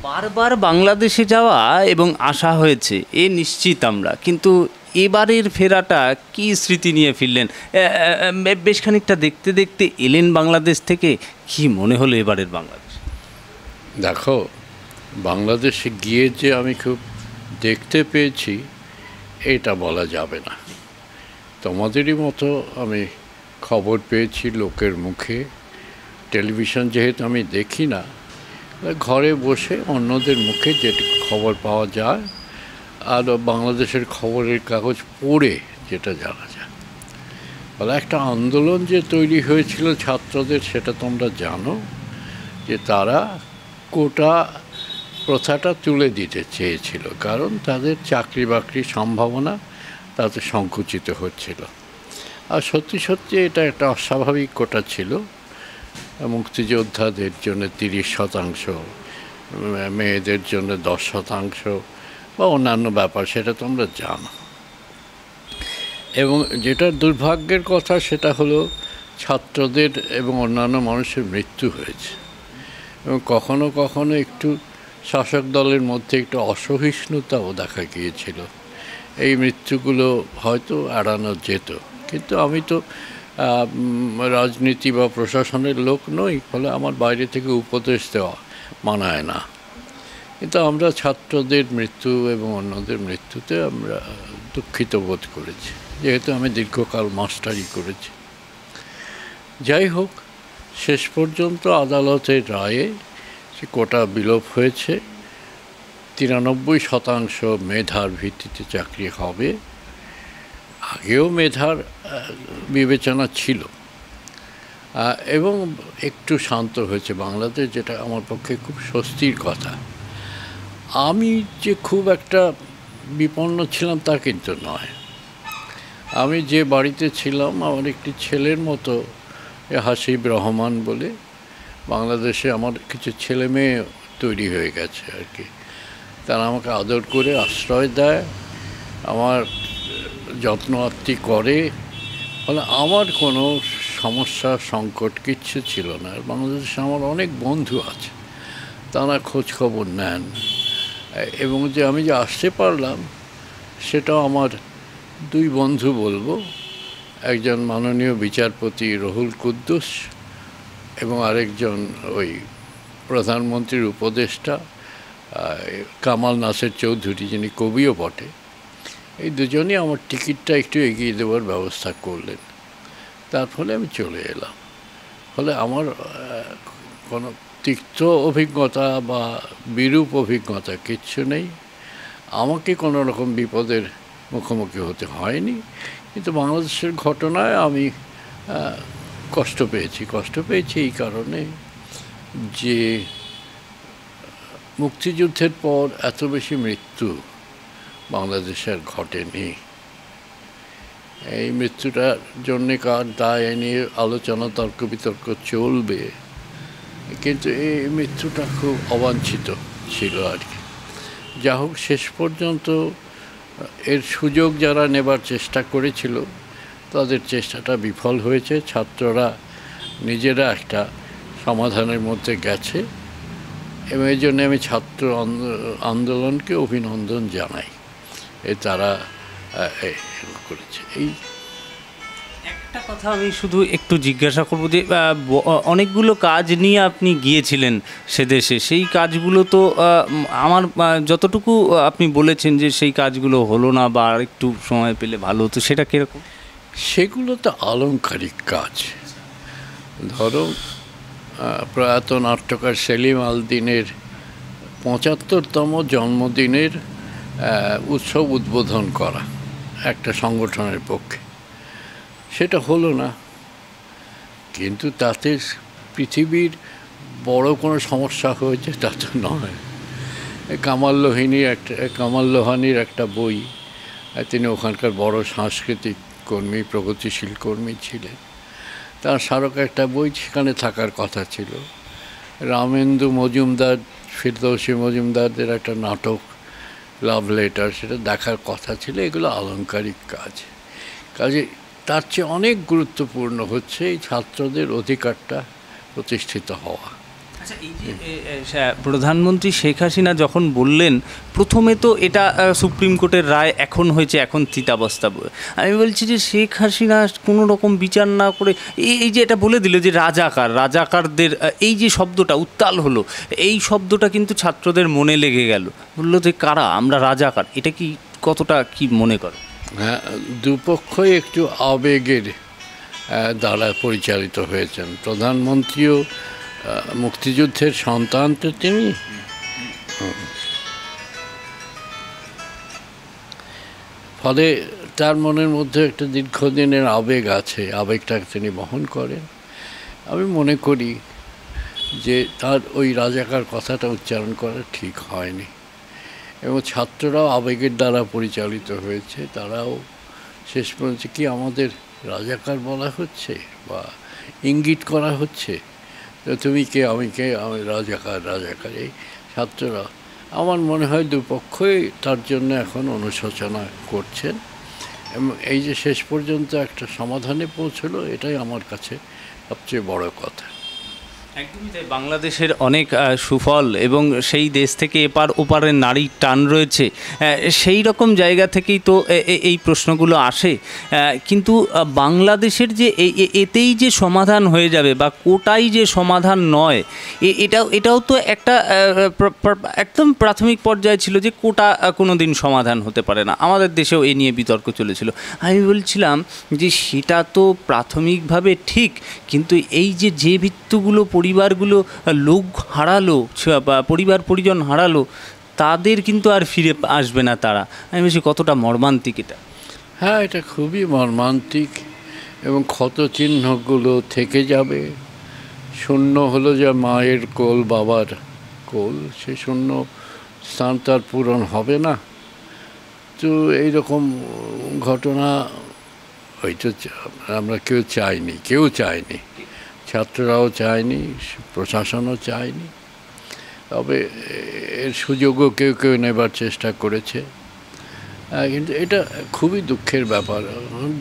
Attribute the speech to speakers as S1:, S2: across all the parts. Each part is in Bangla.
S1: বারবার বাংলাদেশে যাওয়া এবং আসা হয়েছে এ নিশ্চিত আমরা, কিন্তু এবারের ফেরাটা কি স্মৃতি নিয়ে ফিরলেন? বেশ খানিকটা দেখতে দেখতে এলেন বাংলাদেশ থেকে, কি মনে হলো এবারের বাংলাদেশ?
S2: দেখো, বাংলাদেশে গিয়ে যে আমি খুব দেখতে পেয়েছি এটা বলা যাবে না। তোমাদেরই মতো আমি খবর পেয়েছি লোকের মুখে। টেলিভিশন যেহেতু আমি দেখি না, ঘরে বসে অন্যদের মুখে যেটুকু খবর পাওয়া যায় আর বাংলাদেশের খবরের কাগজ পড়ে যেটা জানা যায়। বলে একটা আন্দোলন যে তৈরি হয়েছিল ছাত্রদের, সেটা তোমরা জানো, যে তারা কোটা প্রথাটা তুলে দিতে চেয়েছিল, কারণ তাদের চাকরি বাকরির সম্ভাবনা তাতে সংকুচিত হচ্ছিল। আর সত্যি সত্যি এটা একটা অস্বাভাবিক কোটা ছিল। মুক্তিযোদ্ধাদের জন্য 30%, মেয়েদের জন্য 10% বা অন্যান্য ব্যাপার, সেটা তোমরা জানো। এবং যেটা দুর্ভাগ্যের কথা সেটা হলো ছাত্রদের এবং অন্যান্য মানুষের মৃত্যু হয়েছে। এবং কখনো কখনো একটু শাসক দলের মধ্যে একটু অসহিষ্ণুতাও দেখা গিয়েছিল। এই মৃত্যুগুলো হয়তো এড়ানো যেত, কিন্তু আমি তো রাজনীতি বা প্রশাসনের লোক নই, ফলে আমার বাইরে থেকে উপদেশ দেওয়া মানায় না। কিন্তু আমরা ছাত্রদের মৃত্যু এবং অন্যদের মৃত্যুতে আমরা দুঃখিত বোধ করেছি, যেহেতু আমি দীর্ঘকাল মাস্টারি করেছি। যাই হোক, শেষ পর্যন্ত আদালতের রায়ে সে কোটা বিলোপ হয়েছে। 93% মেধার ভিত্তিতে চাকরি হবে। আগেও মেধার বিবেচনা ছিল এবং একটু শান্ত হয়েছে বাংলাদেশ, যেটা আমার পক্ষে খুব স্বস্তির কথা। আমি যে খুব একটা বিপন্ন ছিলাম তা কিন্তু নয়। আমি যে বাড়িতে ছিলাম, আমার একটি ছেলের মতো হাসিব রহমান বলে বাংলাদেশে আমার কিছু ছেলে মেয়ে তৈরি হয়ে গেছে আর কি। তারা আমাকে আদর করে আশ্রয় দেয়, আমার যত্ন আত্তি করে, ফলে আমার কোনো সমস্যা সংকট কিচ্ছু ছিল না। আর বাংলাদেশে আমার অনেক বন্ধু আছে, তারা খোঁজ খবর নেন। এবং যে আমি যে আসতে পারলাম সেটাও আমার দুই বন্ধু বলবো, একজন মাননীয় বিচারপতি রহুল কুদ্দুস এবং আরেকজন ওই প্রধানমন্ত্রীর উপদেষ্টা কামাল নাসের চৌধুরী, যিনি কবিও বটে। এই দুজনই আমার টিকিটটা একটু এগিয়ে দেওয়ার ব্যবস্থা করলেন। তার ফলে আমি চলে এলাম। ফলে আমার কোনো তিক্ত অভিজ্ঞতা বা বিরূপ অভিজ্ঞতা কিচ্ছু নেই। আমাকে কোনো রকম বিপদের মুখোমুখি হতে হয়নি, কিন্তু বাংলাদেশের ঘটনায় আমি কষ্ট পেয়েছি এই কারণে যে মুক্তিযুদ্ধের পর এত বেশি মৃত্যু বাংলাদেশের ঘটেনি। এই মৃত্যুটার জন্যে কার দায় নিয়ে আলোচনা, তর্ক বিতর্ক চলবে, কিন্তু এই মৃত্যুটা খুব অবাঞ্ছিত ছিল আর কি। যা হোক, শেষ পর্যন্ত এর সুযোগ যারা নেবার চেষ্টা করেছিল তাদের চেষ্টাটা বিফল হয়েছে। ছাত্ররা নিজেরা একটা সমাধানের মধ্যে গেছে এবং এই জন্য আমি ছাত্র আন্দোলনকে অভিনন্দন জানাই। তারা করেছে। এই
S1: একটা কথা আমি শুধু একটু জিজ্ঞাসা করবো যে অনেকগুলো কাজ নিয়ে আপনি গিয়েছিলেন সে দেশে, সেই কাজগুলো তো আমার যতটুকু আপনি বলেছেন যে সেই কাজগুলো হলো না বা আর একটু সময় পেলে ভালো হতো, সেটা কীরকম?
S2: সেগুলো তো আলংকারিক কাজ। ধরো, প্রয়াত নাট্যকার সেলিম আল দীনের 75তম জন্মদিনের উৎসব উদ্বোধন করা একটা সংগঠনের পক্ষে, সেটা হলো না। কিন্তু তাতে পৃথিবীর বড় কোনো সমস্যা হয়েছে তা তো নয়। কামাল লোহানীর একটা বই, তিনি ওখানকার বড় সাংস্কৃতিক কর্মী, প্রগতিশীল কর্মী ছিলেন। তার স্মারক একটা বই সেখানে থাকার কথা ছিল। রামেন্দু মজুমদার, ফিরদৌসী মজুমদারদের একটা নাটক লাভ লেটার, সেটা দেখার কথা ছিল। এগুলো আলংকারিক কাজে তার চেয়ে অনেক গুরুত্বপূর্ণ হচ্ছে এই ছাত্রদের অধিকারটা প্রতিষ্ঠিত হওয়া।
S1: আচ্ছা, এই যে প্রধানমন্ত্রী শেখ হাসিনা যখন বললেন, প্রথমে তো এটা সুপ্রিম কোর্টের রায় এখন হয়েছে, এখন স্থিতাবস্থা। আমি বলছি যে শেখ হাসিনা কোনো রকম বিচার না করে এই যে এটা বলে দিল যে রাজাকারদের এই যে শব্দটা উত্তাল হলো, এই শব্দটা কিন্তু ছাত্রদের মনে লেগে গেল। বললো যে কারা আমরা রাজাকার, এটা কি কতটা কি মনে করো?
S2: হ্যাঁ, দুপক্ষই একটু আবেগের দ্বারা পরিচালিত হয়েছেন। প্রধানমন্ত্রীও মুক্তিযুদ্ধের সন্তান তো তিনি, ফলে তার মনের মধ্যে একটা দীর্ঘদিনের আবেগ আছে, আবেগটাকে তিনি বহন করেন। আমি মনে করি যে তার ওই রাজাকার কথাটা উচ্চারণ করা ঠিক হয়নি, এবং ছাত্ররাও আবেগের দ্বারা পরিচালিত হয়েছে। তারাও শেষ পর্যন্ত কি আমাদের রাজাকার বলা হচ্ছে বা ইঙ্গিত করা হচ্ছে, তো তুমি কে আমি কে, আমি রাজাকার এই ছাত্ররা, আমার মনে হয় দুপক্ষই তার জন্য এখন অনুশোচনা করছেন, এবং এই যে শেষ পর্যন্ত একটা সমাধানে পৌঁছলো, এটাই আমার কাছে সবচেয়ে বড় কথা।
S1: একদমই তাই। বাংলাদেশের অনেক সুফল এবং সেই দেশ থেকে এপার ওপারের নারীর টান রয়েছে, সেই রকম জায়গা থেকেই তো এই প্রশ্নগুলো আসে। কিন্তু বাংলাদেশের যে এতেই যে সমাধান হয়ে যাবে বা কোটাই যে সমাধান নয়, এটাও তো একটা একদম প্রাথমিক পর্যায়ে ছিল যে কোটা কোনো দিন সমাধান হতে পারে না। আমাদের দেশেও এ নিয়ে বিতর্ক চলেছিল। আমি বলছিলাম যে সেটা তো প্রাথমিকভাবে ঠিক, কিন্তু এই যে ভিত্তিগুলো পরিবারগুলো লোক হারালো বা পরিবার পরিজন হারালো, তাদের কিন্তু আর ফিরে আসবে না তারা। আমি বলছি কতটা মর্মান্তিক এটা।
S2: হ্যাঁ, এটা খুবই মর্মান্তিক, এবং ক্ষতচিহ্নগুলো থেকে যাবে। শূন্য হলো যে মায়ের কোল, বাবার কোল, সে শূন্য স্থান তার পূরণ হবে না। তো এইরকম ঘটনা হয়তো আমরা কেউ চাইনি, ছাত্ররাও চায়নি, প্রশাসনও চায়নি, তবে এর সুযোগও কেউ নেবার চেষ্টা করেছে। কিন্তু এটা খুবই দুঃখের ব্যাপার।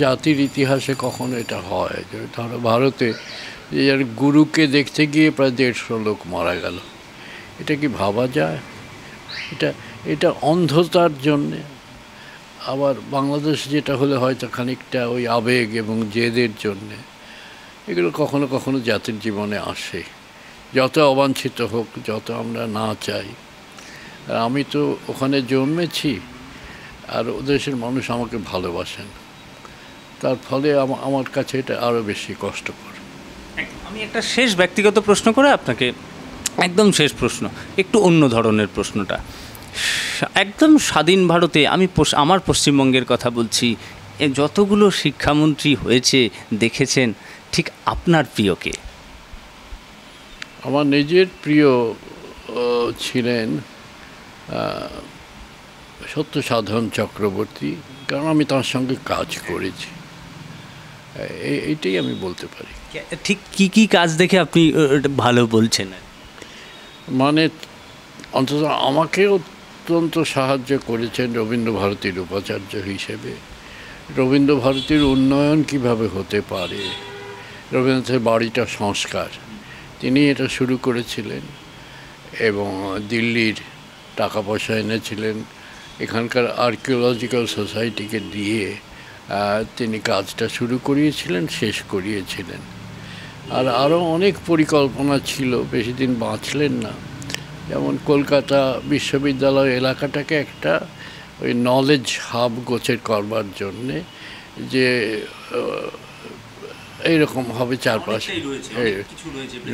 S2: জাতির ইতিহাসে কখনো এটা হয় যে ধরো ভারতে যে গুরুকে দেখতে গিয়ে প্রায় 150 লোক মারা গেল, এটা কি ভাবা যায়? এটা অন্ধতার জন্যে। আবার বাংলাদেশ যেটা হলে হয়তো খানিকটা ওই আবেগ এবং জেদের জন্যে। এগুলো কখনো কখনো জাতির জীবনে আসে, যত অবাঞ্ছিত হোক, যত আমরা না চাই। আর আমি তো ওখানে জন্মেছি, আর ও দেশের মানুষ আমাকে ভালোবাসেন, তার ফলে আমার কাছে এটা আরও বেশি কষ্টকর।
S1: আমি একটা শেষ ব্যক্তিগত প্রশ্ন করে আপনাকে, একদম শেষ প্রশ্ন, একটু অন্য ধরনের প্রশ্নটা। একদম স্বাধীন ভারতে আমার পশ্চিমবঙ্গের কথা বলছি, যতগুলো শিক্ষামন্ত্রী হয়েছে দেখেছেন, ঠিক আপনার প্রিয় কে?
S2: আমার নিজের প্রিয় ছিলেন সত্যসাধন চক্রবর্তী, কারণ আমি তার সঙ্গে কাজ করেছি। এইটাই আমি বলতে পারি।
S1: ঠিক কি কাজ দেখে আপনি ভালো বলছেন?
S2: মানে অন্তত আমাকে অত্যন্ত সাহায্য করেছেন রবীন্দ্রভারতীর উপাচার্য হিসেবে। রবীন্দ্রভারতীর উন্নয়ন কিভাবে হতে পারে, রবীন্দ্রনাথের বাড়িটা সংস্কার, তিনি এটা শুরু করেছিলেন, এবং দিল্লির টাকা পয়সা এনেছিলেন, এখানকার আর্কিওলজিক্যাল সোসাইটিকে দিয়ে তিনি কাজটা শুরু করিয়েছিলেন, শেষ করিয়েছিলেন। আর আরও অনেক পরিকল্পনা ছিল, বেশি দিন বাঁচলেন না। যেমন কলকাতা বিশ্ববিদ্যালয় এলাকাটাকে একটা ওই নলেজ হাব গোছের করবার জন্যে, যে এইরকম হবে চারপাশে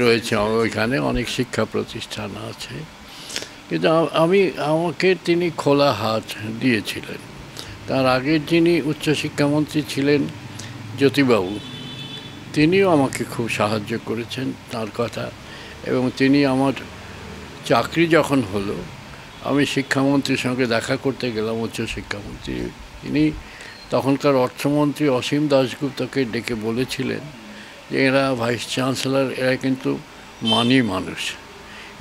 S2: রয়েছে, ওইখানে অনেক শিক্ষা প্রতিষ্ঠান আছে। কিন্তু আমাকে তিনি খোলা হাত দিয়েছিলেন। তার আগের যিনি উচ্চশিক্ষামন্ত্রী ছিলেন জ্যোতিবাবু, তিনিও আমাকে খুব সাহায্য করেছেন, তার কথা। এবং তিনি আমার চাকরি যখন হলো, আমি শিক্ষামন্ত্রীর সঙ্গে দেখা করতে গেলাম, উচ্চশিক্ষামন্ত্রী, তিনি তখনকার অর্থমন্ত্রী অসীম দাশগুপ্তকে ডেকে বলেছিলেন যে এরা ভাইস চ্যান্সেলর, এরা কিন্তু মানি মানুষ,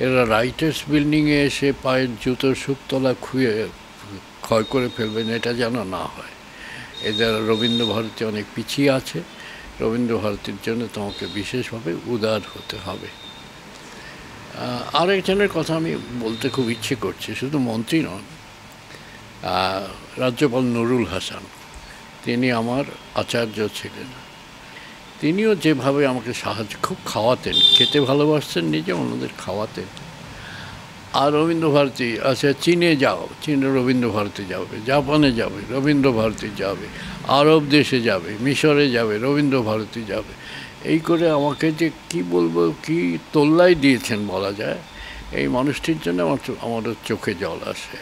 S2: এরা রাইটার্স বিল্ডিংয়ে এসে পায়ের জুতোর সুপতলা ক্ষয় করে ফেলবেন, এটা যেন না হয়। এদের রবীন্দ্রভারতী অনেক পিছিয়ে আছে, রবীন্দ্রভারতীর জন্য তোমাকে বিশেষভাবে উদার হতে হবে। আরেকজনের কথা আমি বলতে খুব ইচ্ছে করছি, শুধু মন্ত্রী নন, রাজ্যপাল নুরুল হাসান, তিনি আমার আচার্য ছিলেন। তিনিও যেভাবে আমাকে সাহায্য, খুব খাওয়াতেন, খেতে ভালোবাসতেন নিজে, অন্যদের খাওয়াতেন। আর রবীন্দ্রভারতী, আচ্ছা চীনে যাও, চীনে রবীন্দ্রভারতী যাবে, জাপানে যাবে রবীন্দ্রভারতী যাবে, আরব দেশে যাবে, মিশরে যাবে রবীন্দ্রভারতী যাবে, এই করে আমাকে যে কি বলবো, কি তোল্লাই দিয়েছেন বলা যায়। এই মানুষটির জন্য আমার চোখে জল আসে।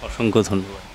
S1: অসংখ্য ধন্যবাদ।